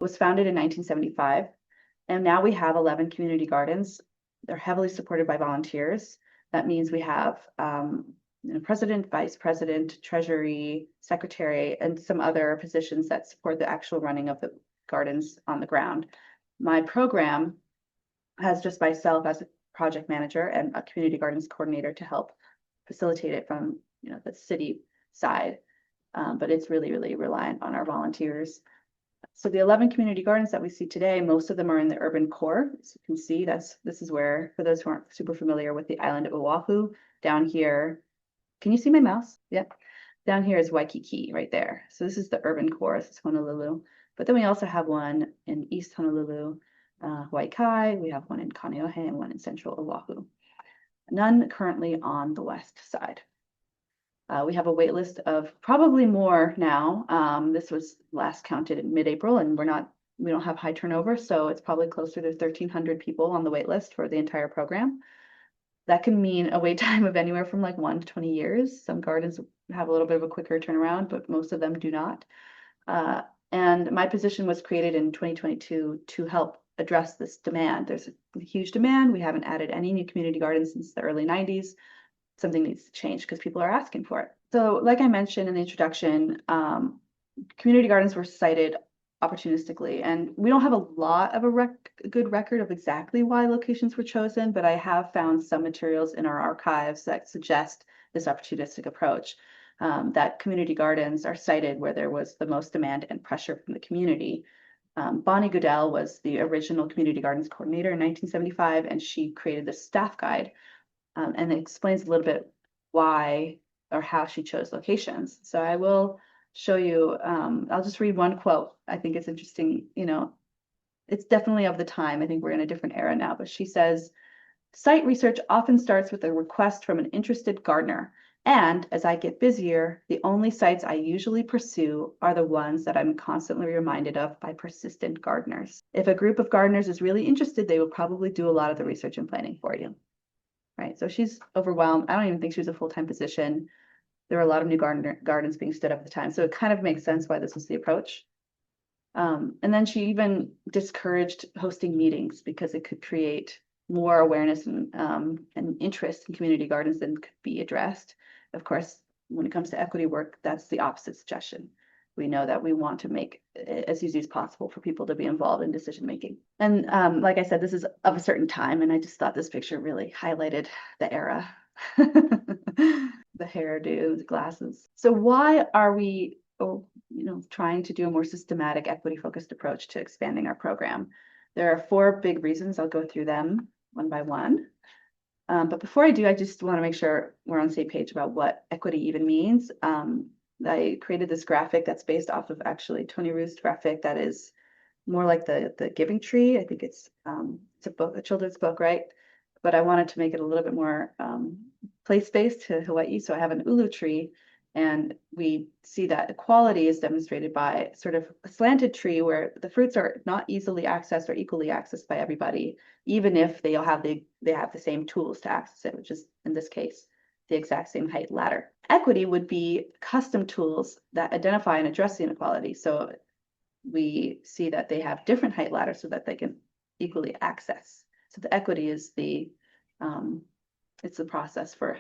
was founded in 1975, and now we have 11 community gardens. They're heavily supported by volunteers. That means we have president, vice president, treasury, secretary, and some other positions that support the actual running of the gardens on the ground. My program has just myself as a project manager and a community gardens coordinator to help facilitate it from the city side. But it's really, really reliant on our volunteers. So the 11 community gardens that we see today, most of them are in the urban core. As you can see, this is where, for those who aren't super familiar with the island of Oahu, down here, can you see my mouse? Yep. Down here is Waikiki right there. So this is the urban core, this is Honolulu. But then we also have one in East Honolulu, Hawai'i. We have one in Kaneohe and one in Central Oahu. None currently on the west side. We have a wait list of probably more now. This was last counted in mid-April, and we don't have high turnover, so it's probably closer to 1,300 people on the wait list for the entire program. That can mean a wait time of anywhere from like 1 to 20 years. Some gardens have a little bit of a quicker turnaround, but most of them do not. And my position was created in 2022 to help address this demand. There's a huge demand. We haven't added any new community gardens since the early 90s. Something needs to change because people are asking for it. So like I mentioned in the introduction, community gardens were cited opportunistically, and we don't have a lot of a good record of exactly why locations were chosen, but I have found some materials in our archives that suggest this opportunistic approach, that community gardens are cited where there was the most demand and pressure from the community. Bonnie Goodell was the original community gardens coordinator in 1975, and she created this staff guide, and it explains a little bit why or how she chose locations. So I will show you, I'll just read one quote. I think it's interesting, it's definitely of the time. I think we're in a different era now, but she says, "Site research often starts with a request from an interested gardener. And as I get busier, the only sites I usually pursue are the ones that I'm constantly reminded of by persistent gardeners. If a group of gardeners is really interested, they will probably do a lot of the research and planning for you." Right, so she's overwhelmed. I don't even think she was a full-time position. There were a lot of new gardens being stood up at the time, so it kind of makes sense why this was the approach. And then she even discouraged hosting meetings because it could create more awareness and interest in community gardens than could be addressed. Of course, when it comes to equity work, that's the opposite suggestion. We know that we want to make it as easy as possible for people to be involved in decision making. And like I said, this is of a certain time, and I just thought this picture really highlighted the era. The hairdo, the glasses. So why are we trying to do a more systematic, equity-focused approach to expanding our program? There are 4 big reasons. I'll go through them one by one. But before I do, I just want to make sure we're on the same page about what equity even means. I created this graphic that's based off of actually Tony Ruth's graphic that is more like the Giving Tree. I think it's a book, a children's book, right? But I wanted to make it a little bit more place-based to Hawaii. So I have an ulu tree, and we see that equality is demonstrated by sort of a slanted tree where the fruits are not easily accessed or equally accessed by everybody, even if they have the same tools to access it, which is in this case the exact same height ladder. Equity would be custom tools that identify and address the inequality. So we see that they have different height ladders so that they can equally access. So the equity is it's the process for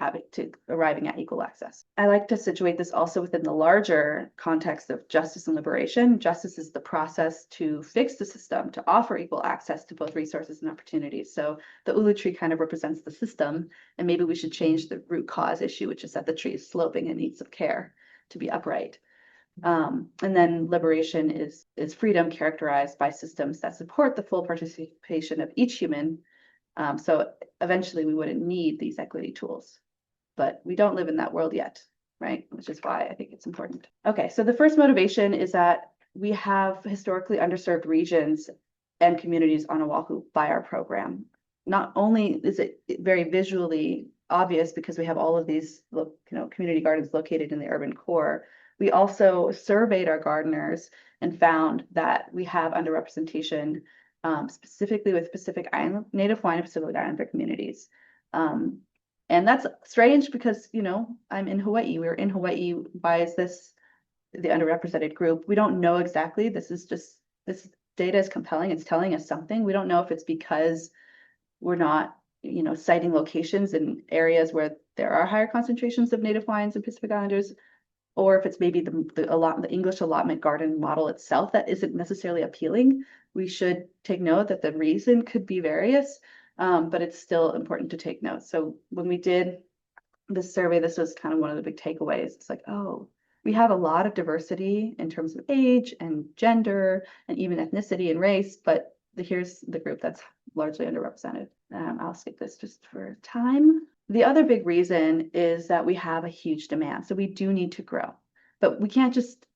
arriving at equal access. I like to situate this also within the larger context of justice and liberation. Justice is the process to fix the system, to offer equal access to both resources and opportunities. So the ulu tree kind of represents the system, and maybe we should change the root cause issue, which is that the tree is sloping and needs some care to be upright. And then liberation is freedom characterized by systems that support the full participation of each human. So eventually we wouldn't need these equity tools, but we don't live in that world yet, right? Which is why I think it's important. Okay, so the first motivation is that we have historically underserved regions and communities on Oahu by our program. Not only is it very visually obvious because we have all of these community gardens located in the urban core, we also surveyed our gardeners and found that we have underrepresentation specifically with Pacific Island, Native Hawaiian and Pacific Islander communities. And that's strange because, I'm in Hawaii. We're in Hawaii. Why is this the underrepresented group? We don't know exactly. This is data is compelling. It's telling us something. We don't know if it's because we're not, citing locations in areas where there are higher concentrations of Native Hawaiians and Pacific Islanders, or if it's maybe the English allotment garden model itself that isn't necessarily appealing. We should take note that the reason could be various, but it's still important to take note. So when we did this survey, this was kind of one of the big takeaways. It's like, oh, we have a lot of diversity in terms of age and gender and even ethnicity and race, but here's the group that's largely underrepresented. I'll skip this just for time. The other big reason is that we have a huge demand. So we do need to grow, but we can't just,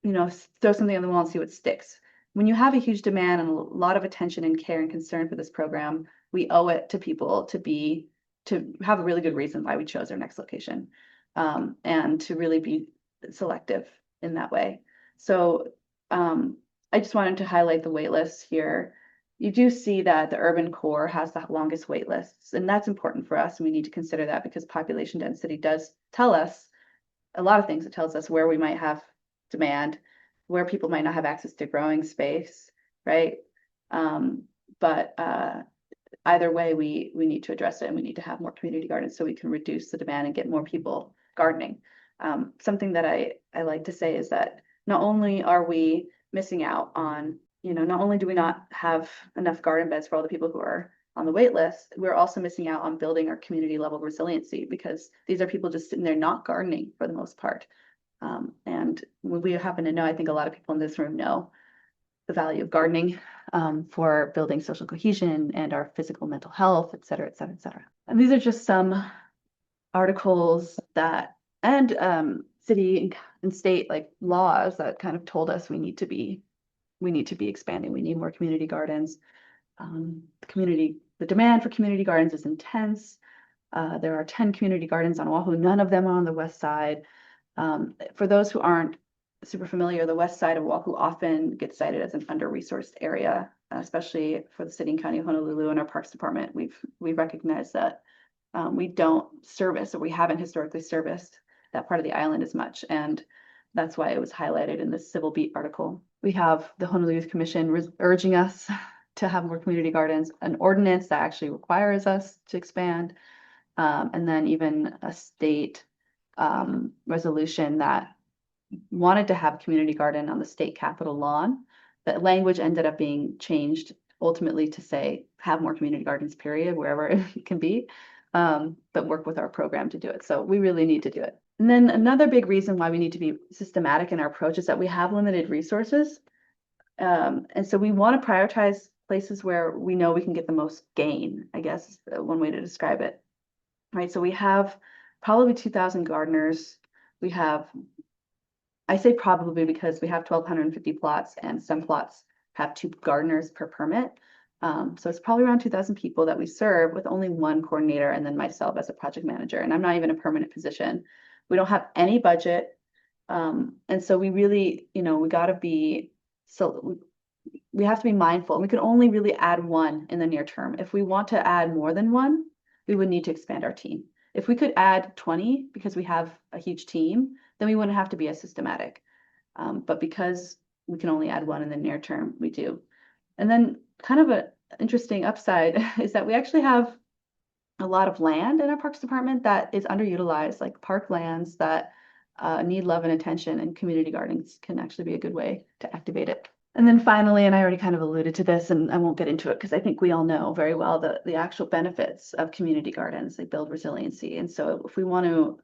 throw something on the wall and see what sticks. When you have a huge demand and a lot of attention and care and concern for this program, we owe it to people to have a really good reason why we chose our next location, and to really be selective in that way. So I just wanted to highlight the wait lists here. You do see that the urban core has the longest wait lists, and that's important for us. And we need to consider that because population density does tell us a lot of things. It tells us where we might have demand, where people might not have access to growing space, right? But either way, we need to address it, and we need to have more community gardens so we can reduce the demand and get more people gardening. Something that I like to say is that not only are we missing out on, not only do we not have enough garden beds for all the people who are on the wait list, we're also missing out on building our community level resiliency, because these are people just sitting there not gardening for the most part. And we happen to know, I think a lot of people in this room know the value of gardening for building social cohesion and our physical mental health, et cetera, et cetera, et cetera. And these are just some articles and city and state laws that kind of told us we need to be expanding. We need more community gardens. The demand for community gardens is intense. There are 10 community gardens on Oahu. None of them are on the west side. For those who aren't super familiar, the west side of Oahu often gets cited as an under-resourced area, especially for the city and county of Honolulu and our Parks Department. We recognize that we don't service, or we haven't historically serviced that part of the island as much, and that's why it was highlighted in this Civil Beat article. We have the Honolulu Youth Commission urging us to have more community gardens, an ordinance that actually requires us to expand, and then even a state resolution that wanted to have a community garden on the state capitol lawn. The language ended up being changed ultimately to say have more community gardens, period, wherever it can be, but work with our program to do it. So we really need to do it. And then another big reason why we need to be systematic in our approach is that we have limited resources. And so we want to prioritize places where we know we can get the most gain, I guess is one way to describe it. Right, so we have probably 2,000 gardeners. We have, I say probably because we have 1,250 plots, and some plots have 2 gardeners per permit. So it's probably around 2,000 people that we serve with only 1 coordinator and then myself as a project manager. And I'm not even a permanent position. We don't have any budget. And so we really, we got to be, so we have to be mindful. We can only really add 1 in the near term. If we want to add more than 1, we would need to expand our team. If we could add 20 because we have a huge team, then we wouldn't have to be as systematic. But because we can only add 1 in the near term, we do. And then kind of an interesting upside is that we actually have a lot of land in our Parks Department that is underutilized, like park lands that need love and attention, and community gardens can actually be a good way to activate it. And then finally, and I already kind of alluded to this, and I won't get into it because I think we all know very well the actual benefits of community gardens. They build resiliency. And so if we want to,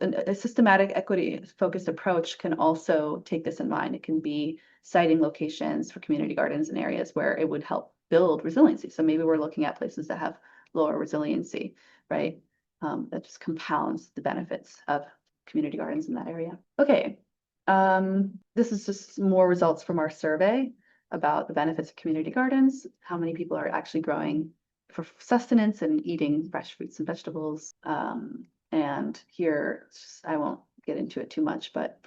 a systematic equity-focused approach can also take this in mind. It can be citing locations for community gardens in areas where it would help build resiliency. So maybe we're looking at places that have lower resiliency, right? That just compounds the benefits of community gardens in that area. Okay. This is just more results from our survey about the benefits of community gardens, how many people are actually growing for sustenance and eating fresh fruits and vegetables. And here, I won't get into it too much, but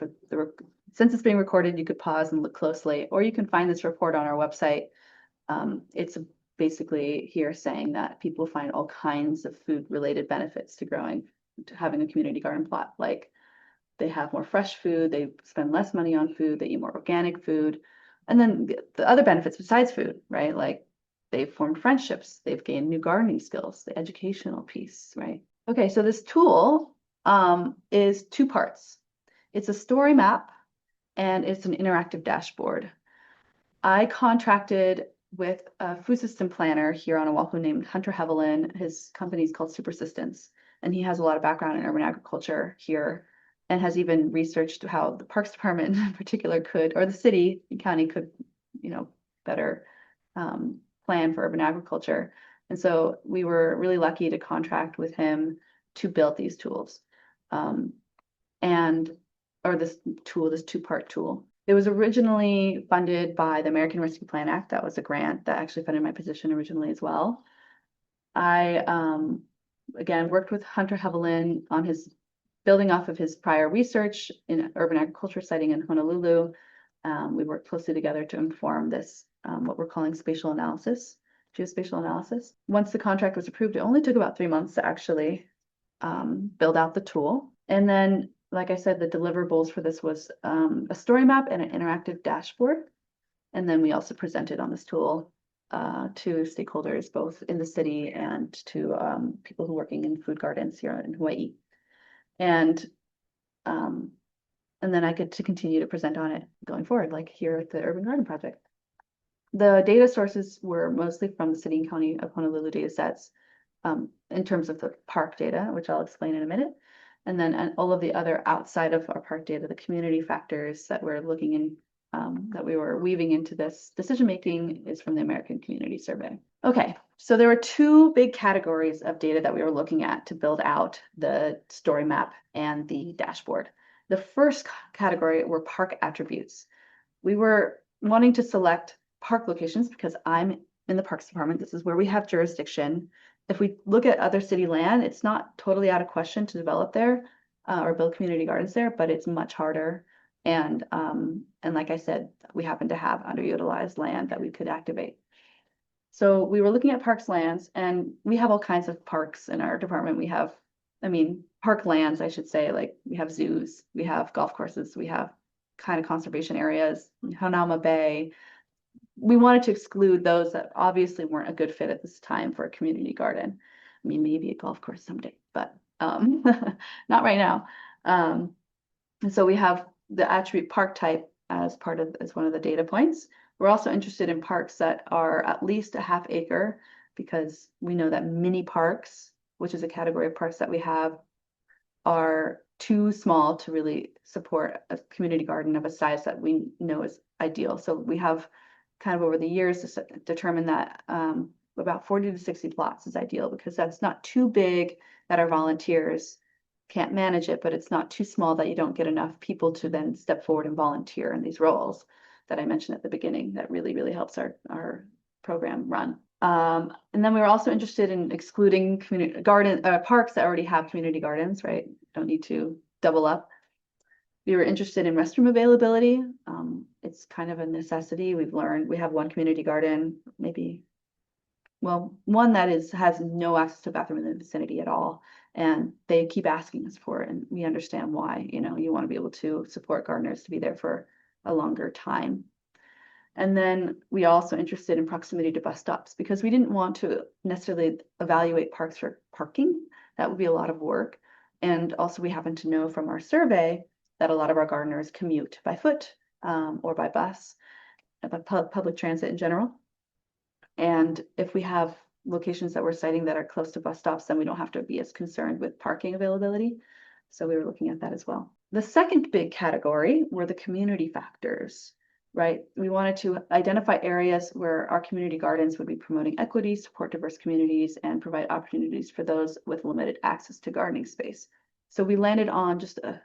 since it's being recorded, you could pause and look closely, or you can find this report on our website. It's basically here saying that people find all kinds of food-related benefits to having a community garden plot, like they have more fresh food, they spend less money on food, they eat more organic food, And then the other benefits besides food, right? Like they've formed friendships, they've gained new gardening skills, the educational piece, right? Okay, so this tool is two parts. It's a story map and it's an interactive dashboard. I contracted with a food system planner here on Oahu named Hunter Hevelin. His company is called Supersistence, and he has a lot of background in urban agriculture here and has even researched how the Parks Department in particular could, or the city and county could, better plan for urban agriculture. And so we were really lucky to contract with him to build these tools. Or this tool, this two-part tool. It was originally funded by the American Rescue Plan Act. That was a grant that actually funded my position originally as well. I, again, worked with Hunter Hevelin on his building off of his prior research in urban agriculture siting in Honolulu. We worked closely together to inform this, what we're calling spatial analysis, geospatial analysis. Once the contract was approved, it only took about 3 months to actually build out the tool. And then, like I said, the deliverables for this was a story map and an interactive dashboard. And then we also presented on this tool to stakeholders, both in the city and to people who are working in food gardens here in Hawaii. And then I get to continue to present on it going forward, like here at the Urban Garden Project. The data sources were mostly from the city and county of Honolulu data sets in terms of the park data, which I'll explain in a minute. And then all of the other outside of our park data, the community factors that we're looking in, that we were weaving into this decision-making is from the American Community Survey. Okay, so there were two big categories of data that we were looking at to build out the story map and the dashboard. The first category were park attributes. We were wanting to select park locations because I'm in the Parks Department. This is where we have jurisdiction. If we look at other city land, it's not totally out of question to develop there or build community gardens there, but it's much harder. And like I said, we happen to have underutilized land that we could activate. So we were looking at parks lands, and we have all kinds of parks in our department. We have, park lands, I should say, like we have zoos, we have golf courses, we have kind of conservation areas, Hanauma Bay. We wanted to exclude those that obviously weren't a good fit at this time for a community garden. Maybe a golf course someday, but not right now. And so we have the attribute park type as one of the data points. We're also interested in parks that are at least a half acre, because we know that mini parks, which is a category of parks that we have, are too small to really support a community garden of a size that we know is ideal. So we have kind of over the years determined that about 40 to 60 plots is ideal, because that's not too big that our volunteers can't manage it, but it's not too small that you don't get enough people to then step forward and volunteer in these roles that I mentioned at the beginning. That really, really helps our program run. And then we were also interested in excluding community parks that already have community gardens, right? Don't need to double up. We were interested in restroom availability. It's kind of a necessity. We've learned we have one community garden, one that has no access to a bathroom in the vicinity at all. And they keep asking us for it, and we understand why. You want to be able to support gardeners to be there for a longer time. And then we also interested in proximity to bus stops, because we didn't want to necessarily evaluate parks for parking. That would be a lot of work. And also we happen to know from our survey that a lot of our gardeners commute by foot or by bus, by public transit in general. And if we have locations that we're citing that are close to bus stops, then we don't have to be as concerned with parking availability. So we were looking at that as well. The second big category were the community factors, right? We wanted to identify areas where our community gardens would be promoting equity, support diverse communities, and provide opportunities for those with limited access to gardening space. So we landed on just a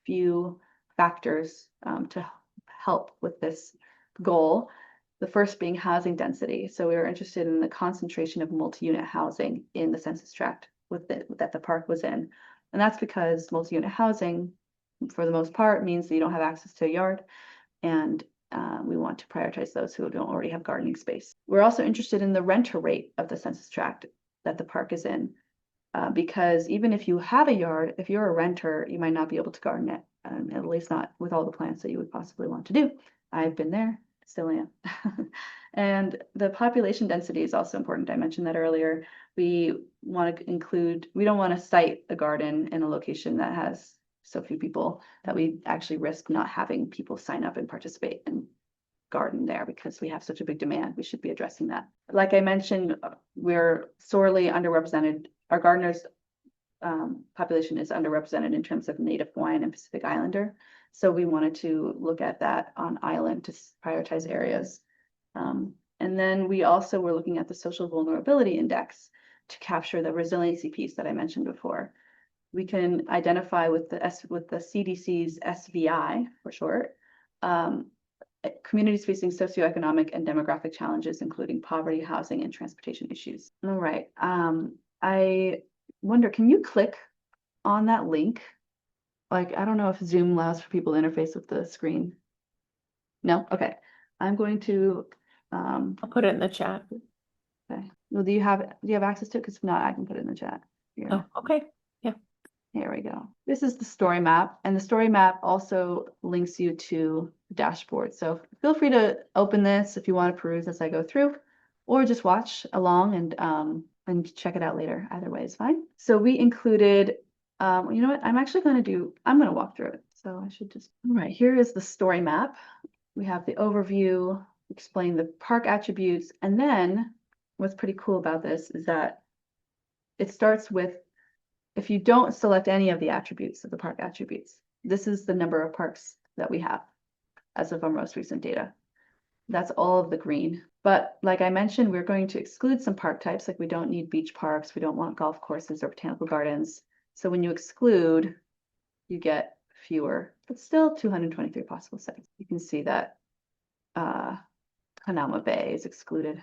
few factors to help with this goal. The first being housing density. So we were interested in the concentration of multi-unit housing in the census tract that the park was in. And that's because multi-unit housing, for the most part, means that you don't have access to a yard. And we want to prioritize those who don't already have gardening space. We're also interested in the renter rate of the census tract that the park is in. Because even if you have a yard, if you're a renter, you might not be able to garden it, at least not with all the plants that you would possibly want to do. I've been there. Still am. And the population density is also important. I mentioned that earlier. We want to include, we don't want to site a garden in a location that has so few people that we actually risk not having people sign up and participate and garden there because we have such a big demand. We should be addressing that. Like I mentioned, we're sorely underrepresented. Our gardeners population is underrepresented in terms of Native Hawaiian and Pacific Islander. So we wanted to look at that on island to prioritize areas. And then we also were looking at the social vulnerability index to capture the resiliency piece that I mentioned before. We can identify with the CDC's SVI for short, communities facing socioeconomic and demographic challenges, including poverty, housing, and transportation issues. All right. I wonder, can you click on that link? Like, I don't know if Zoom allows for people to interface with the screen. No? Okay. I'm going to I'll put it in the chat. okay. Well, do you have access to it? Because if not, I can put it in the chat. Here. Oh, okay. Here we go. This is the story map, and the story map also links you to the dashboard. So feel free to open this if you want to peruse as I go through, or just watch along and check it out later. Either way is fine. So we included, you know what? I'm going to walk through it. So I should just, all right, here is the story map. We have the overview, explain the park attributes, and then what's pretty cool about this is that it starts with, if you don't select any of the attributes of the park attributes, this is the number of parks that we have as of our most recent data. That's all of the green. But like I mentioned, we're going to exclude some park types, like we don't need beach parks, we don't want golf courses or botanical gardens. So when you exclude, you get fewer, but still 223 possible sites. You can see that Hanauma Bay is excluded.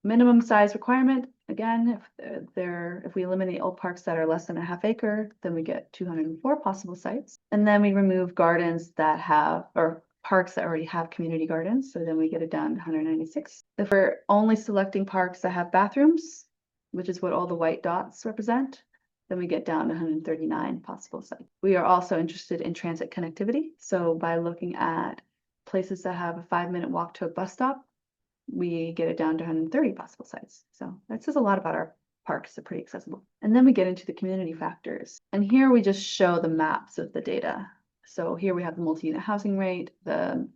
Minimum size requirement, again, if we eliminate all parks that are less than a half acre, then we get 204 possible sites. And then we remove gardens that have, or parks that already have community gardens, so then we get it down to 196. If we're only selecting parks that have bathrooms, which is what all the white dots represent, then we get down to 139 possible sites. We are also interested in transit connectivity. So by looking at places that have a 5-minute walk to a bus stop, we get it down to 130 possible sites. So that says a lot about our parks. They're pretty accessible. And then we get into the community factors. And here we just show the maps of the data. So here we have the multi-unit housing rate, the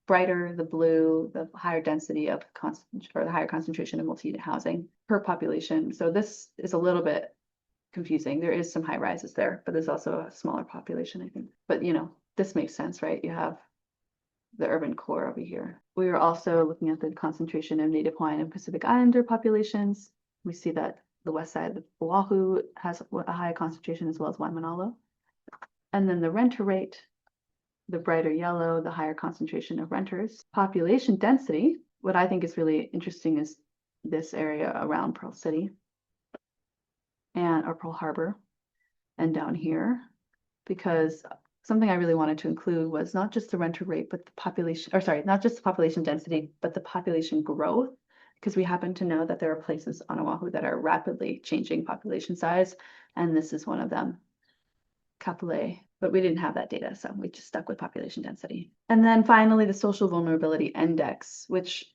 brighter, the blue, the higher density of the higher concentration of multi-unit housing per population. So this is a little bit confusing. There is some high rises there, but there's also a smaller population, I think. But you know, this makes sense, right? You have the urban core over here. We are also looking at the concentration of Native Hawaiian and Pacific Islander populations. We see that the west side of Oahu has a high concentration as well as Waimanalo. And then the renter rate, the brighter yellow, the higher concentration of renters. Population density, what I think is really interesting is this area around Pearl City or Pearl Harbor and down here, because something I really wanted to include was not just the renter rate, but the population, or sorry, not just the population density, but the population growth, because we happen to know that there are places on Oahu that are rapidly changing population size, and this is one of them, Kapolei, but we didn't have that data, so we just stuck with population density. And then finally, the social vulnerability index, which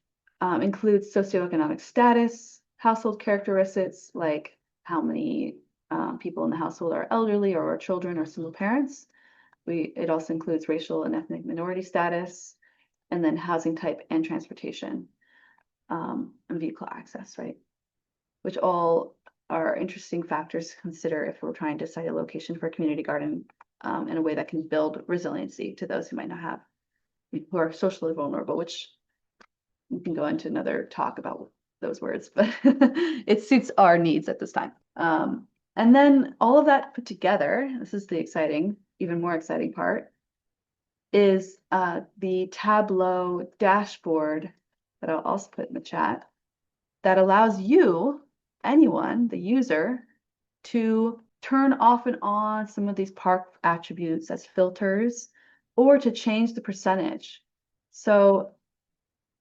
includes socioeconomic status, household characteristics, like how many people in the household are elderly or children or single parents. It also includes racial and ethnic minority status, and then housing type and transportation, and vehicle access, right? Which all are interesting factors to consider if we're trying to site a location for a community garden in a way that can build resiliency to those who might not have, who are socially vulnerable, which we can go into another talk about those words, but it suits our needs at this time. And then all of that put together, this is the even more exciting part, is the Tableau dashboard that I'll also put in the chat that allows you, anyone, the user, to turn off and on some of these park attributes as filters or to change the percentage. So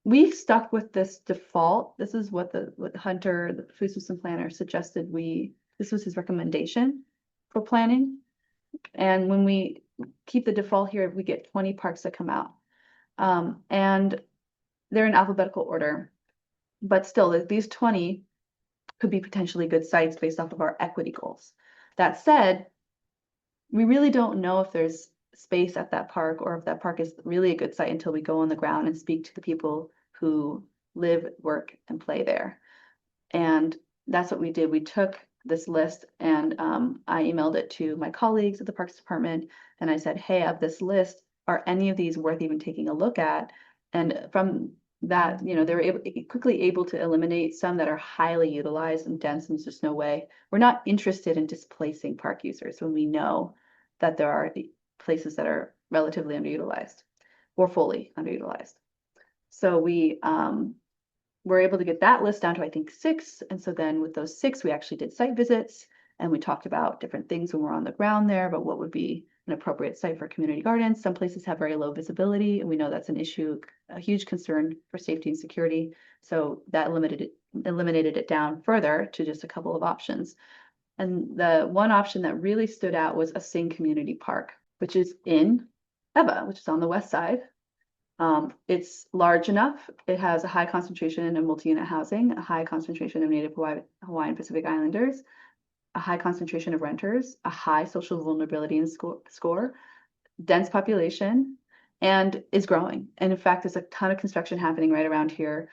we stuck with this default. This is what Hunter, the food system planner, suggested this was his recommendation for planning. And when we keep the default here, we get 20 parks that come out. And they're in alphabetical order, but still these 20 could be potentially good sites based off of our equity goals. That said, we really don't know if there's space at that park or if that park is really a good site until we go on the ground and speak to the people who live, work, and play there. And that's what we did. We took this list and I emailed it to my colleagues at the Parks Department and I said, hey, of this list, are any of these worth even taking a look at? And from that, they were quickly able to eliminate some that are highly utilized and dense, and there's just no way. We're not interested in displacing park users when we know that there are places that are relatively underutilized or fully underutilized. So we were able to get that list down to, I think, 6. And so then with those 6, we actually did site visits and we talked about different things when we're on the ground there, but what would be an appropriate site for community gardens. Some places have very low visibility, and we know that's an issue, a huge concern for safety and security. So that eliminated it down further to just a couple of options. And the one option that really stood out was a Sing Community Park, which is in Ewa, which is on the west side. It's large enough. It has a high concentration of multi-unit housing, a high concentration of Native Hawaiian Pacific Islanders, a high concentration of renters, a high social vulnerability score, dense population, and is growing. And in fact, there's a ton of construction happening right around here.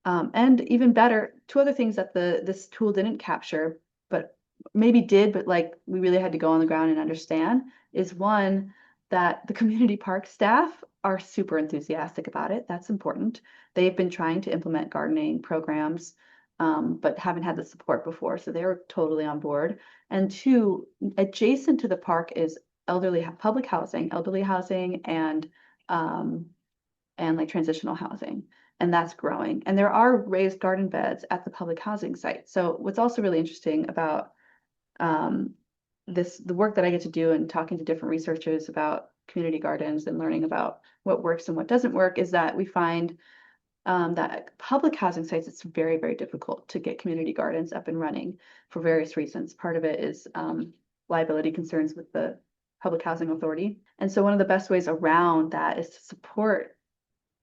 And even better, 2 other things that this tool didn't capture, but maybe did, but like we really had to go on the ground and understand, is one, that the community park staff are super enthusiastic about it. That's important. They've been trying to implement gardening programs, but haven't had the support before, so they're totally on board. And 2, adjacent to the park is public housing, elderly housing, and like transitional housing, and that's growing. And there are raised garden beds at the public housing site. So what's also really interesting about the work that I get to do and talking to different researchers about community gardens and learning about what works and what doesn't work is that we find that at public housing sites, it's very, very difficult to get community gardens up and running for various reasons. Part of it is liability concerns with the Public Housing Authority. And so one of the best ways around that is to support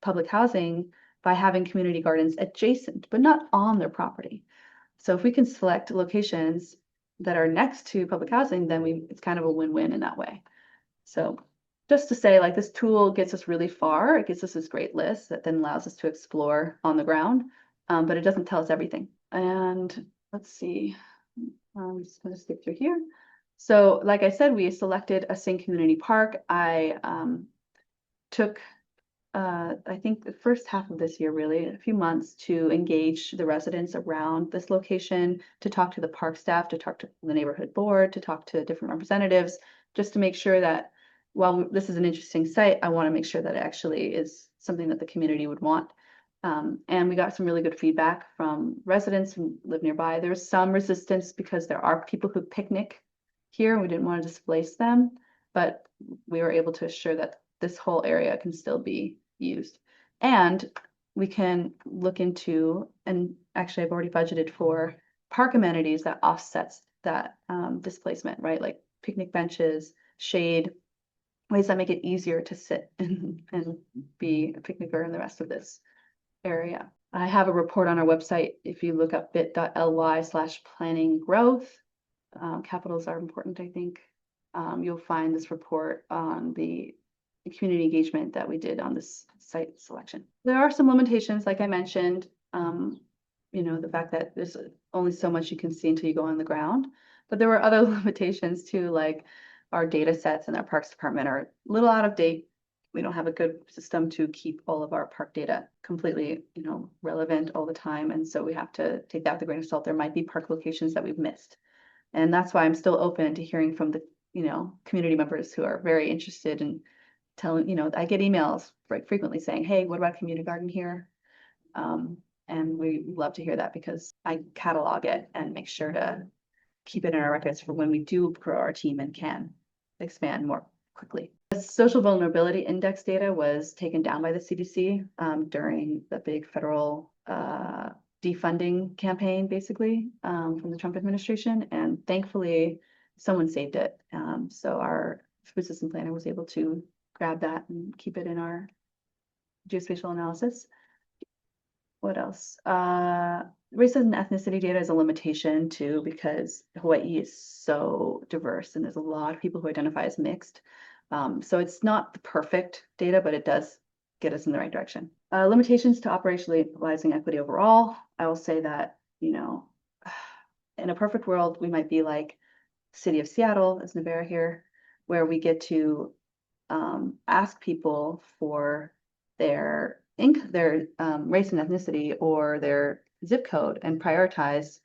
public housing by having community gardens adjacent, but not on their property. So if we can select locations that are next to public housing, then it's kind of a win-win in that way. So just to say, like, this tool gets us really far. It gives us this great list that then allows us to explore on the ground, but it doesn't tell us everything. And let's see, I'm just going to skip through here. So like I said, we selected a Sing Community Park. I took I think the first half of this year, really, a few months, to engage the residents around this location, to talk to the park staff, to talk to the neighborhood board, to talk to different representatives, just to make sure that while this is an interesting site, I want to make sure that it actually is something that the community would want. And we got some really good feedback from residents who live nearby. There's some resistance because there are people who picnic here, and we didn't want to displace them, but we were able to assure that this whole area can still be used. And we can look into, and actually I've already budgeted for park amenities that offsets that displacement, right? Like picnic benches, shade, ways that make it easier to sit and be a picnicker in the rest of this area. I have a report on our website. If you look up bit.ly/planning growth, capitals are important, I think. You'll find this report on the community engagement that we did on this site selection. There are some limitations, like I mentioned, the fact that there's only so much you can see until you go on the ground, but there were other limitations too, like our data sets in our parks department are a little out of date. We don't have a good system to keep all of our park data completely, relevant all the time. And so we have to take that with a grain of salt. There might be park locations that we've missed. And that's why I'm still open to hearing from the, community members who are very interested in telling, I get emails frequently saying, hey, what about a community garden here? And we love to hear that because I catalog it and make sure to keep it in our records for when we do grow our team and can expand more quickly. The social vulnerability index data was taken down by the CDC during the big federal defunding campaign, basically, from the Trump administration. And thankfully, someone saved it. So our food system planner was able to grab that and keep it in our geospatial analysis. What else? Race and ethnicity data is a limitation too, because Hawaii is so diverse and there's a lot of people who identify as mixed. So it's not the perfect data, but it does get us in the right direction. Limitations to operationalizing equity overall. I will say that, in a perfect world, we might be like City of Seattle, as Navera here, where we get to ask people for their race and ethnicity or their zip code and prioritize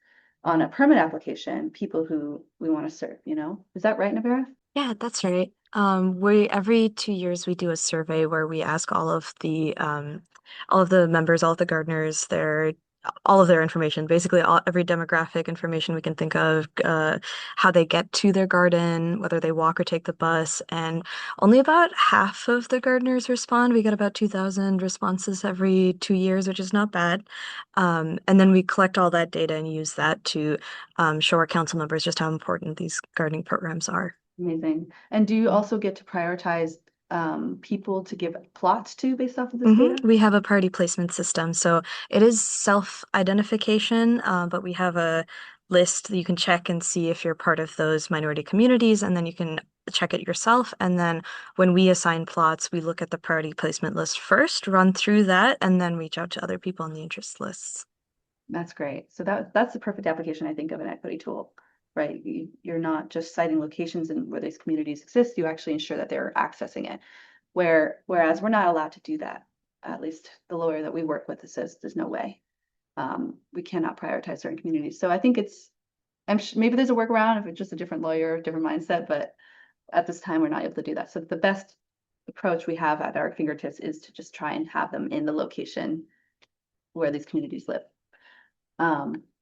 on a permit application people who we want to serve, Is that right, Navera? Yeah, that's right. We every 2 years we do a survey where we ask all of the members, all of the gardeners, all of their information, basically every demographic information we can think of, how they get to their garden, whether they walk or take the bus, and only about half of the gardeners respond. We get about 2,000 responses every 2 years, which is not bad. And then we collect all that data and use that to show our council members just how important these gardening programs are. Amazing. And do you also get to prioritize people to give plots to based off of this data? We have a priority placement system, so it is self-identification, but we have a list that you can check and see if you're part of those minority communities, and then you can check it yourself. And then when we assign plots, we look at the priority placement list first, run through that, and then reach out to other people on the interest lists. That's great. So that's the perfect application, I think, of an equity tool, right? You're not just citing locations and where these communities exist, you actually ensure that they're accessing it. Whereas we're not allowed to do that. At least the lawyer that we work with says there's no way. We cannot prioritize certain communities. So I think maybe there's a workaround if it's just a different lawyer, different mindset, but at this time we're not able to do that. So the best approach we have at our fingertips is to just try and have them in the location where these communities live.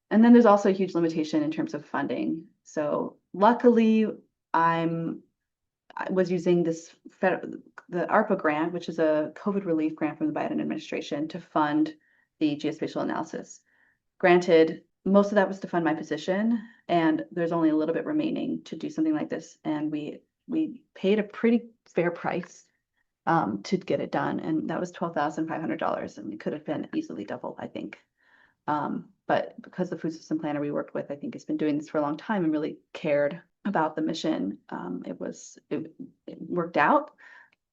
And then there's also a huge limitation in terms of funding. So luckily, I was using the ARPA grant, which is a COVID relief grant from the Biden administration, to fund the geospatial analysis. Granted, most of that was to fund my position, and there's only a little bit remaining to do something like this. And we paid a pretty fair price to get it done, and that was $12,500, and it could have been easily double, I think. But because the food system planner we worked with, I think, has been doing this for a long time and really cared about the mission, it worked out.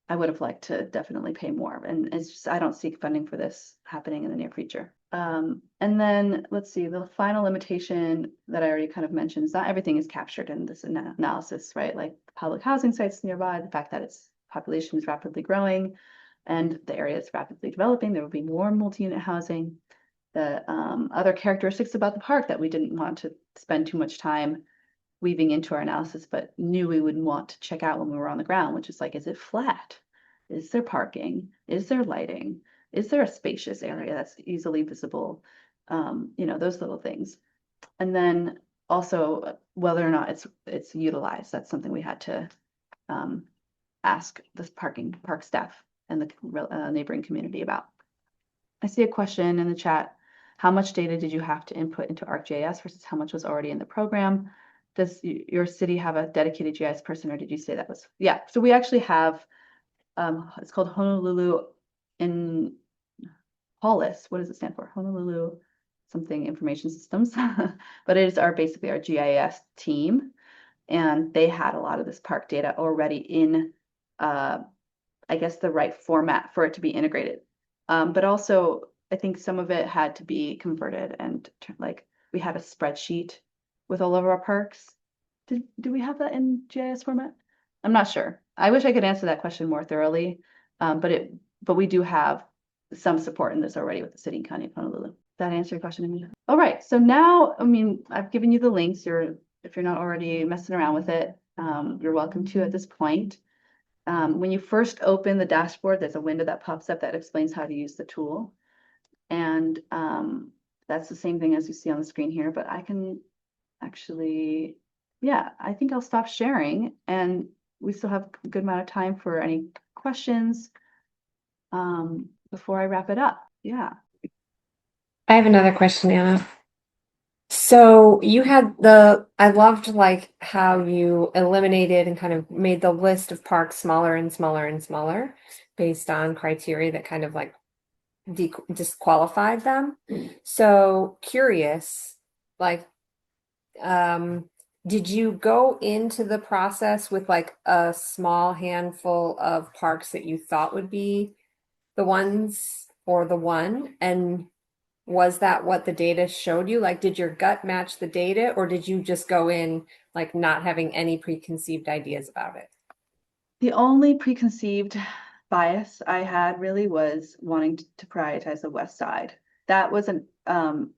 I would have liked to definitely pay more, and it's just I don't see funding for this happening in the near future. And then let's see, the final limitation that I already kind of mentioned is not everything is captured in this analysis, right? Like public housing sites nearby, the fact that its population is rapidly growing and the area is rapidly developing, there will be more multi-unit housing. The other characteristics about the park that we didn't want to spend too much time weaving into our analysis, but knew we would want to check out when we were on the ground, which is like, is it flat? Is there parking? Is there lighting? Is there a spacious area that's easily visible? Those little things. And then also whether or not it's utilized. That's something we had to ask this park staff and the neighboring community about. I see a question in the chat. How much data did you have to input into ArcGIS versus how much was already in the program? Does your city have a dedicated GIS person, or did you say that was? Yeah, so we actually have, it's called Honolulu in HOLIS. What does it stand for? Honolulu something information systems, but it is basically our GIS team. And they had a lot of this park data already in, I guess, the right format for it to be integrated. But also, I think some of it had to be converted, and like we had a spreadsheet with all of our parks. Do we have that in GIS format? I'm not sure. I wish I could answer that question more thoroughly, but we do have some support in this already with the City and County of Honolulu. Does that answer your question, Amita? All right, so now, I've given you the links. If you're not already messing around with it, you're welcome to at this point. When you first open the dashboard, there's a window that pops up that explains how to use the tool. And that's the same thing as you see on the screen here, but I can actually, I think I'll stop sharing, and we still have a good amount of time for any questions before I wrap it up. Yeah. I have another question, Anna. So you had I loved like how you eliminated and kind of made the list of parks smaller and smaller and smaller. based on criteria that kind of like disqualified them. So curious, like, did you go into the process with like a small handful of parks that you thought would be the ones or the one? And was that what the data showed you? Like, did your gut match the data, or did you just go in like not having any preconceived ideas about it? The only preconceived bias I had really was wanting to prioritize the west side. That was a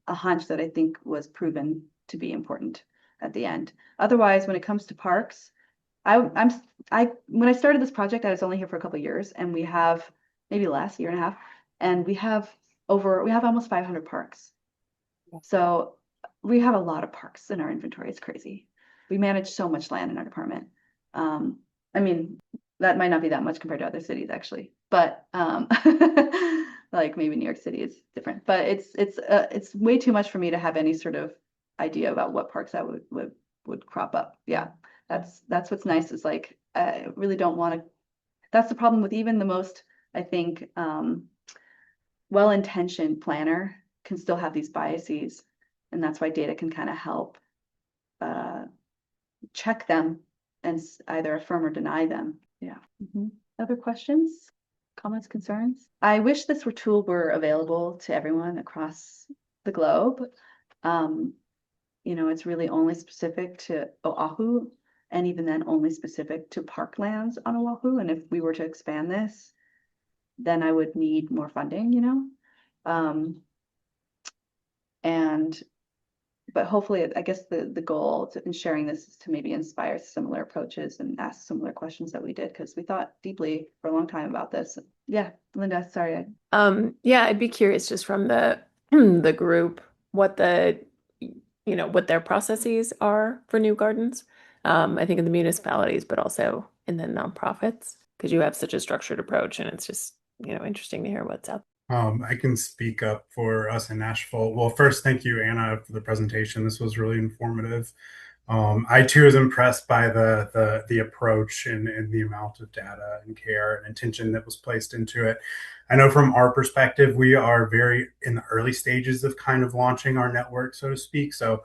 hunch that I think was proven to be important at the end. Otherwise, when it comes to parks, I when I started this project, I was only here for a couple of years, and we have maybe less, year and a half, and we have almost 500 parks. So we have a lot of parks in our inventory. It's crazy. We manage so much land in our department. I mean, that might not be that much compared to other cities actually, but like maybe New York City is different. But it's way too much for me to have any sort of idea about what parks that would crop up. Yeah, that's what's nice is like I really don't want to. That's the problem with even the most, I think, well-intentioned planner can still have these biases, and that's why data can kind of help check them and either affirm or deny them. Yeah. Other questions, comments, concerns? I wish this tool were available to everyone across the globe. It's really only specific to Oahu, and even then only specific to parklands on Oahu. And if we were to expand this, then I would need more funding, but hopefully, I guess the goal in sharing this is to maybe inspire similar approaches and ask similar questions that we did, because we thought deeply for a long time about this. Yeah, Linda, sorry. Yeah, I'd be curious just from the the group what what their processes are for new gardens. I think in the municipalities, but also in the nonprofits, because you have such a structured approach, and it's just interesting to hear what's out. I can speak up for us in Nashville. Well, first, thank you, Anna, for the presentation. This was really informative. I too was impressed by the approach and the amount of data and care and intention that was placed into it. I know from our perspective, we are very in the early stages of kind of launching our network, so to speak. So,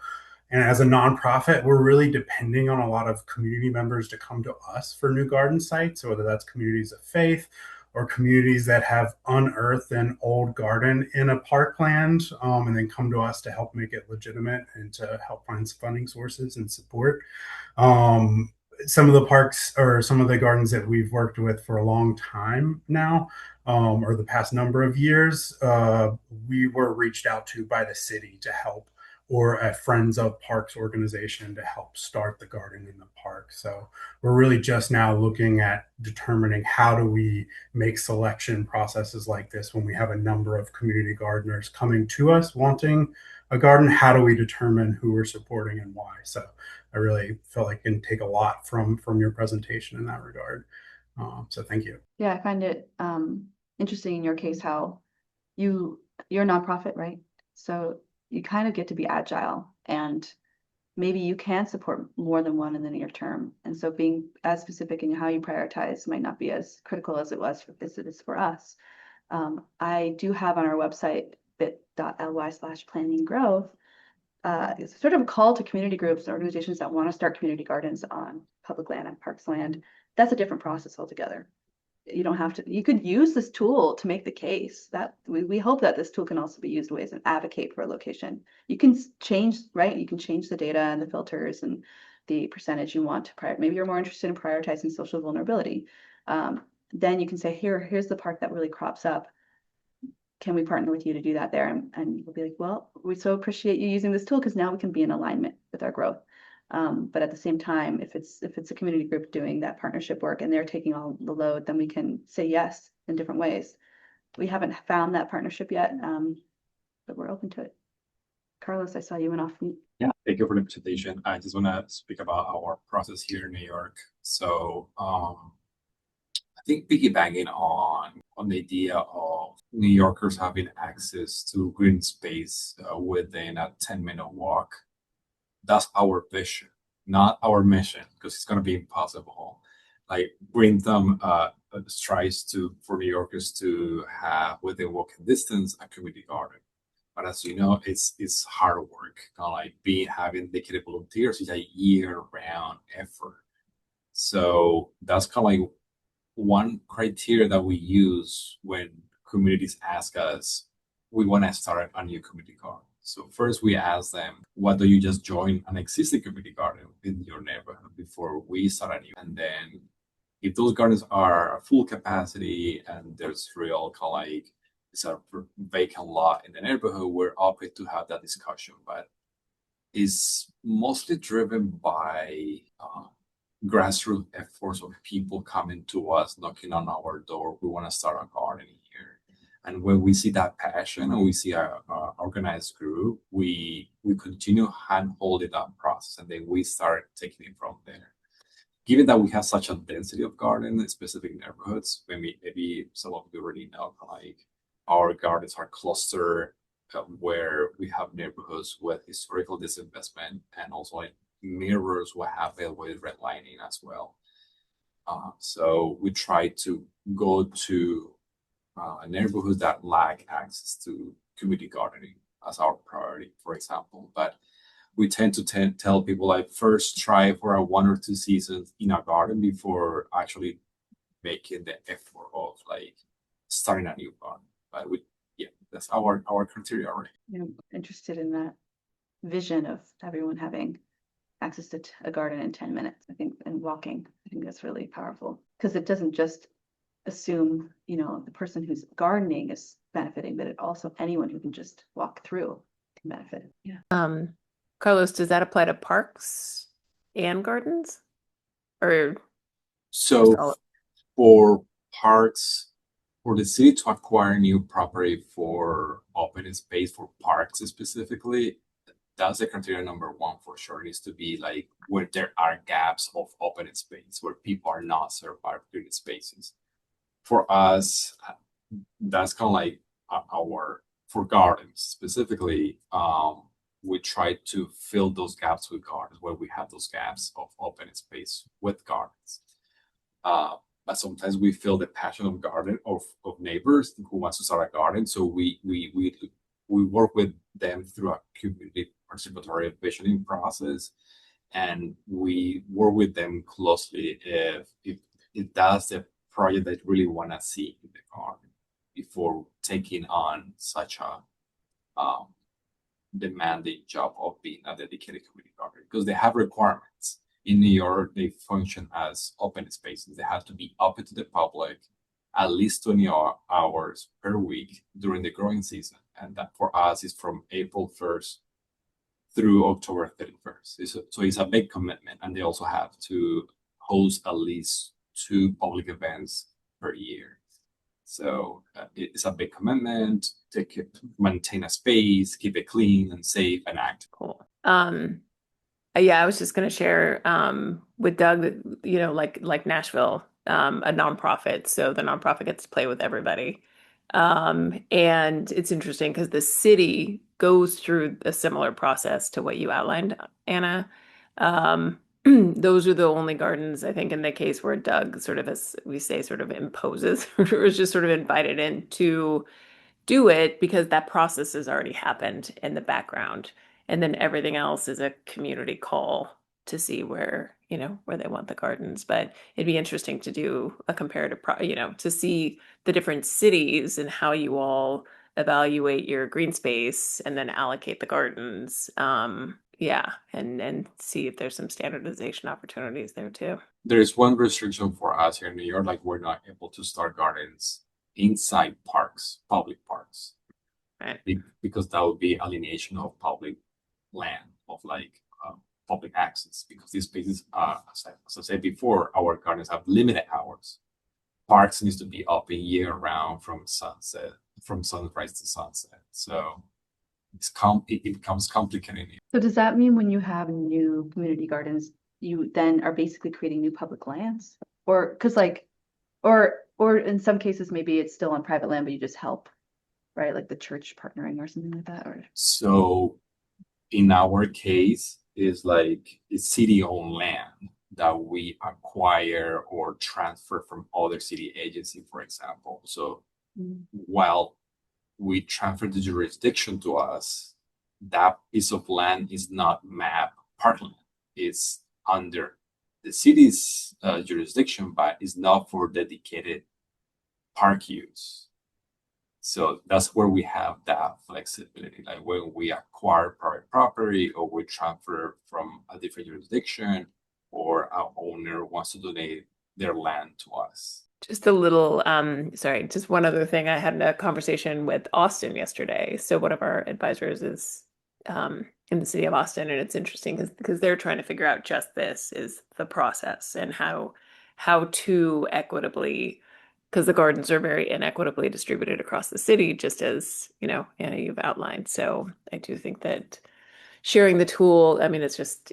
and as a nonprofit, we're really depending on a lot of community members to come to us for new garden sites, whether that's communities of faith or communities that have unearthed an old garden in a parkland, and then come to us to help make it legitimate and to help find funding sources and support. Some of the parks or some of the gardens that we've worked with for a long time now, or the past number of years, we were reached out to by the city to help, or a Friends of Parks organization to help start the garden in the park. So we're really just now looking at determining how do we make selection processes like this when we have a number of community gardeners coming to us wanting a garden. How do we determine who we're supporting and why? So I really felt like I can take a lot from your presentation in that regard. So thank you. Yeah, I find it interesting in your case how you're a nonprofit, right? So you kind of get to be agile, and maybe you can support more than one in the near term. And so being as specific in how you prioritize might not be as critical as it is for us. I do have on our website bit.ly/planning growth. It's sort of a call to community groups and organizations that want to start community gardens on public land and parks land. That's a different process altogether. You don't have to, you could use this tool to make the case that we hope that this tool can also be used ways and advocate for a location. You can change, right? You can change the data and the filters and the percentage you want to maybe you're more interested in prioritizing social vulnerability. Then you can say, here's the park that really crops up. Can we partner with you to do that there? And we'll be like, well, we so appreciate you using this tool because now we can be in alignment with our growth. But at the same time, if it's a community group doing that partnership work and they're taking all the load, then we can say yes in different ways. We haven't found that partnership yet, but we're open to it. Carlos, I saw you went off mute. Yeah, thank you for the presentation. I just want to speak about our process here in New York. So I think piggybacking on the idea of New Yorkers having access to green space within a 10-minute walk. That's our vision, not our mission, because it's going to be impossible. like bring them strides to for New Yorkers to have within walking distance a community garden. But as you know, it's hard work. Kind of like having dedicated volunteers is a year-round effort. So that's kind of like one criteria that we use when communities ask us, we want to start a new community garden. So first we ask them, why don't you just join an existing community garden in your neighborhood before we start a new? And then if those gardens are full capacity and there's real kind of like it's a vacant lot in the neighborhood, we're open to have that discussion. But it's mostly driven by grassroots efforts of people coming to us, knocking on our door. We want to start a garden here. And when we see that passion and we see a organized group, we continue hand-holding that process, and then we start taking it from there. Given that we have such a density of gardens in specific neighborhoods, maybe some of you already know, like our gardens are clustered where we have neighborhoods with historical disinvestment and also like mirrors what happened with redlining as well. So we try to go to neighborhoods that lack access to community gardening as our priority, for example. But we tend to tell people like first try for a 1 or 2 seasons in a garden before actually making the effort of like starting a new garden. But that's our criteria already. I'm interested in that vision of everyone having access to a garden in 10 minutes, I think, and walking. I think that's really powerful because it doesn't just assume, the person who's gardening is benefiting, but it also anyone who can just walk through can benefit. Yeah. Carlos, does that apply to parks and gardens? Or So for parks, for the city to acquire new property for open space for parks specifically, that's the criteria number one for sure. It needs to be like where there are gaps of open space where people are not served by green spaces. For us, that's kind of like for gardens specifically. We try to fill those gaps with gardens where we have those gaps of open space with gardens. But sometimes we feel the passion of neighbors who wants to start a garden. So we work with them through a community participatory visioning process, and we work with them closely if that's the project that really want to see in the garden before taking on such a demanding job of being a dedicated community garden, because they have requirements. In New York, they function as open spaces. They have to be open to the public at least 20 hours per week during the growing season. And that for us is from April 1st through October 31st. So it's a big commitment. And they also have to host at least 2 public events per year. So it's a big commitment to maintain a space, keep it clean and safe and active. Cool. Yeah, I was just going to share with Doug that, like Nashville, a nonprofit. So the nonprofit gets to play with everybody. And it's interesting because the city goes through a similar process to what you outlined, Anna. Those are the only gardens, I think, in the case where Doug sort of, as we say, sort of imposes or is just sort of invited in to do it because that process has already happened in the background. And then everything else is a community call to see where they want the gardens. But it'd be interesting to do a comparative, to see the different cities and how you all evaluate your green space and then allocate the gardens. And see if there's some standardization opportunities there too. There is one restriction for us here in New York, like we're not able to start gardens inside parks, public parks, right? Because that would be alienation of public land, of like public access, because these spaces, as I said before, our gardens have limited hours. Parks needs to be open year round from sunrise to sunset. So it becomes complicated. So does that mean when you have new community gardens, you then are basically creating new public lands? Or because or in some cases, maybe it's still on private land, but you just help, right? Like the church partnering or something like that. Or so in our case, it's like it's city-owned land that we acquire or transfer from other city agency, for example. So while we transfer the jurisdiction to us, that piece of land is not map parkland. It's under the city's jurisdiction, but is not for dedicated park use. So that's where we have that flexibility. Like when we acquire private property or we transfer from a different jurisdiction, or our owner wants to donate their land to us. Just a little, sorry, just one other thing. I had a conversation with Austin yesterday. So one of our advisors is in the city of Austin, and it's interesting because they're trying to figure out just this is the process and how to equitably, because the gardens are very inequitably distributed across the city, just as Anna, you've outlined. So I do think that sharing the tool, I mean, it's just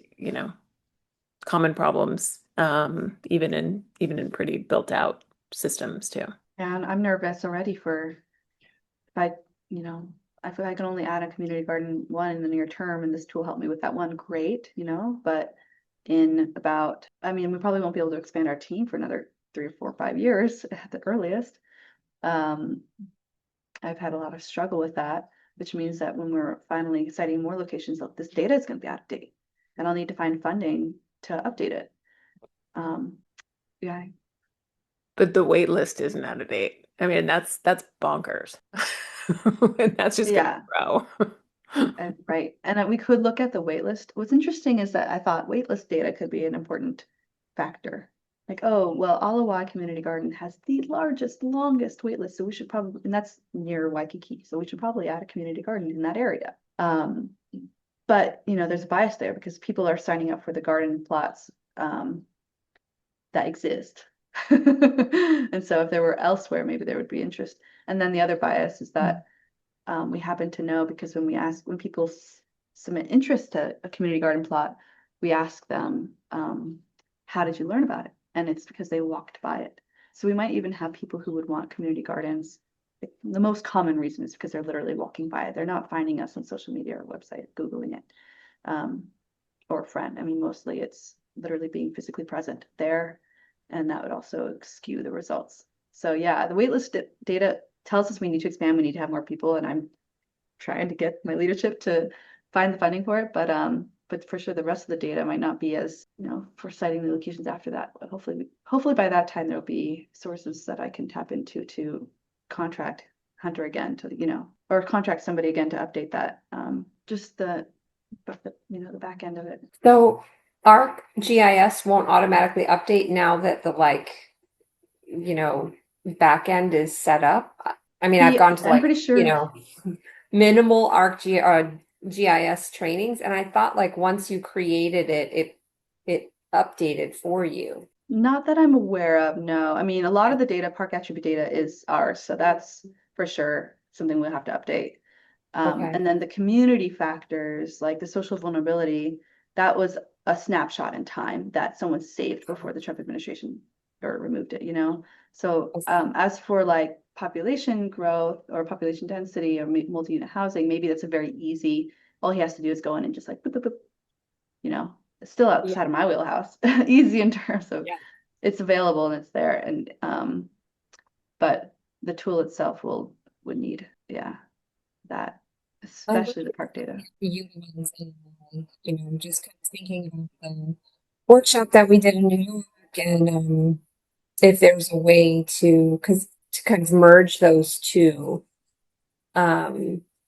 common problems, even in pretty built out systems too. And I'm nervous already for if I feel like I can only add a community garden one in the near term, and this tool helped me with that one, great, but in about, we probably won't be able to expand our team for another 3 or 4 or 5 years at the earliest. I've had a lot of struggle with that, which means that when we're finally citing more locations, this data is going to be out of date, and I'll need to find funding to update it. Yeah. But the wait list isn't out of date. I mean, that's bonkers. And that's just gonna grow. Right. And we could look at the wait list. What's interesting is that I thought wait list data could be an important factor. Like, oh, well, Alawai Community Garden has the longest wait list. So we should probably, and that's near Waikiki. So we should probably add a community garden in that area. But, there's a bias there because people are signing up for the garden plots that exist. And so if there were elsewhere, maybe there would be interest. And then the other bias is that we happen to know, because when people submit interest to a community garden plot, we ask them, how did you learn about it? And it's because they walked by it. So we might even have people who would want community gardens. The most common reason is because they're literally walking by it. They're not finding us on social media or website, Googling it, or a friend. Mostly it's literally being physically present there. And that would also skew the results. So yeah, the waitlist data tells us we need to expand, we need to have more people, and I'm trying to get my leadership to find the funding for it. But for sure, the rest of the data might not be as, for citing the locations after that. But hopefully by that time, there'll be sources that I can tap into to contract Hunter again or contract somebody again to update that. Just the back end of it. So ArcGIS won't automatically update now that the back end is set up. I've gone to I'm pretty sure minimal GIS trainings, and I thought once you created it updated for you. Not that I'm aware of, no. A lot of the data, park attribute data, is ours, so that's for sure something we'll have to update. Okay. And then the community factors, like the social vulnerability, that was a snapshot in time that someone saved before the Trump administration or removed it, So as for population growth or population density or multi-unit housing, maybe that's a very easy, all he has to do is go in and just boop, boop, boop, it's still outside of my wheelhouse. Easy in terms of it's available and it's there. And but the tool itself would need, that, especially the park data. I'm just kind of thinking about the workshop that we did in New York, and if there's a way to kind of merge those two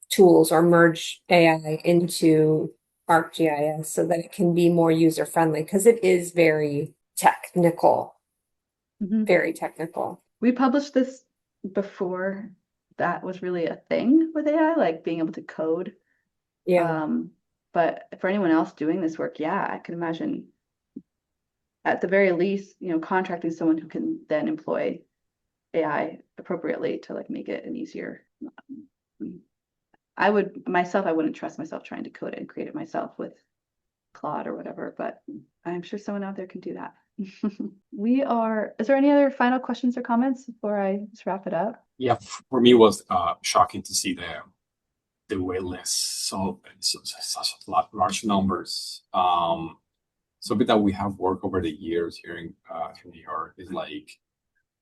tools or merge AI into ArcGIS so that it can be more user friendly, because it is very technical. Very technical. We published this before that was really a thing with AI, being able to code. But for anyone else doing this work, I can imagine at the very least, contracting someone who can then employ AI appropriately to make it an easier. I wouldn't trust myself trying to code it and create it myself with Claude or whatever, but I'm sure someone out there can do that. Is there any other final questions or comments before I just wrap it up? Yeah, for me it was shocking to see the wait list. So such large numbers. something that we have worked over the years here in New York is like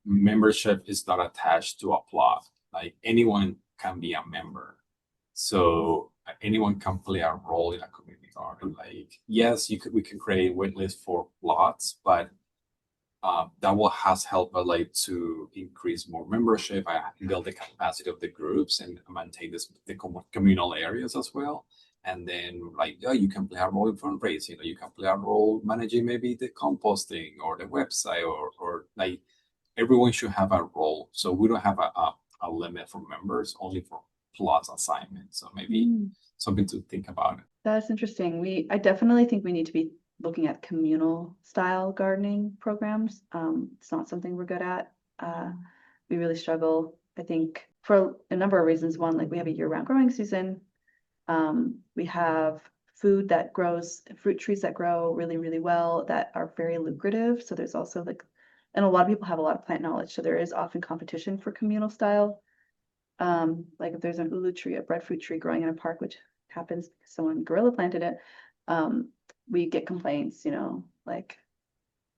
membership is not attached to a plot. Like anyone can be a member. So anyone can play a role in a community garden. Like, yes, we can create wait lists for plots, but that will has helped us like to increase more membership and build the capacity of the groups and maintain the communal areas as well. And then like, yeah, you can play a role in fundraising, or you can play a role managing maybe the composting or the website, or like everyone should have a role. So we don't have a limit for members, only for plots assignments. So maybe something to think about. That's interesting. I definitely think we need to be looking at communal style gardening programs. It's not something we're good at. We really struggle, I think, for a number of reasons. One, like we have a year-round growing season. We have fruit trees that grow really, really well that are very lucrative. So there's also like, and a lot of people have a lot of plant knowledge. So there is often competition for communal style. Like if there's an ulu tree, a breadfruit tree growing in a park, which happens because someone gorilla planted it, we get complaints, like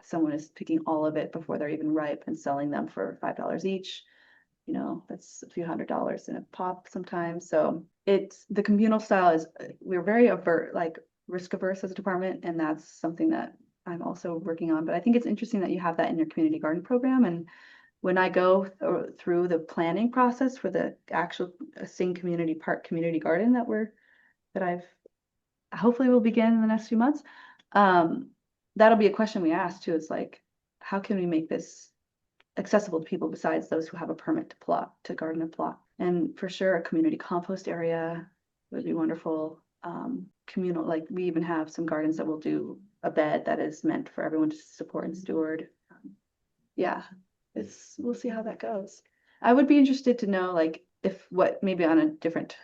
someone is picking all of it before they're even ripe and selling them for $5 each. That's a few $100s in a pop sometimes. So the communal style we're very risk averse as a department, and that's something that I'm also working on. But I think it's interesting that you have that in your community garden program. And when I go through the planning process for the actual Sing Community Park community garden that I've hopefully will begin in the next few months, that'll be a question we ask too. It's like, how can we make this accessible to people besides those who have a permit to garden a plot? And for sure, a community compost area would be wonderful. Communal, like we even have some gardens that will do a bed that is meant for everyone to support and steward. Yeah, we'll see how that goes. I would be interested to know, like, maybe on a different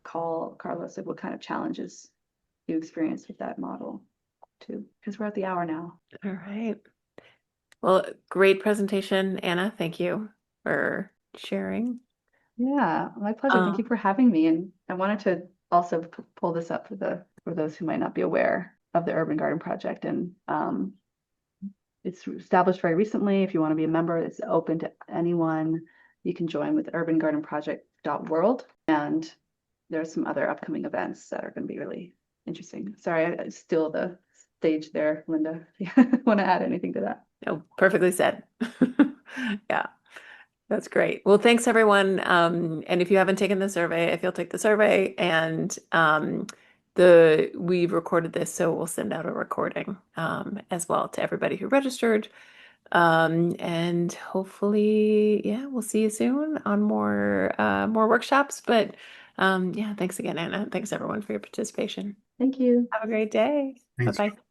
call, Carlos, like what kind of challenges you experience with that model too, because we're at the hour now. All right. Well, great presentation, Anna. Thank you for sharing. Yeah, my pleasure. Thank you for having me. And I wanted to also pull this up for those who might not be aware of the Urban Garden Project. And it's established very recently. If you want to be a member, it's open to anyone. You can join with urbangardenproject.world. And there's some other upcoming events that are going to be really interesting. Sorry, I steal the stage there, Linda. If you want to add anything to that? No, perfectly said. Yeah, that's great. Well, thanks everyone. And if you haven't taken the survey, if you'll take the survey, and we've recorded this, so we'll send out a recording as well to everybody who registered. And hopefully, yeah, we'll see you soon on more workshops. But yeah, thanks again, Anna. Thanks everyone for your participation. Thank you. Have a great day. Thanks. Bye-bye.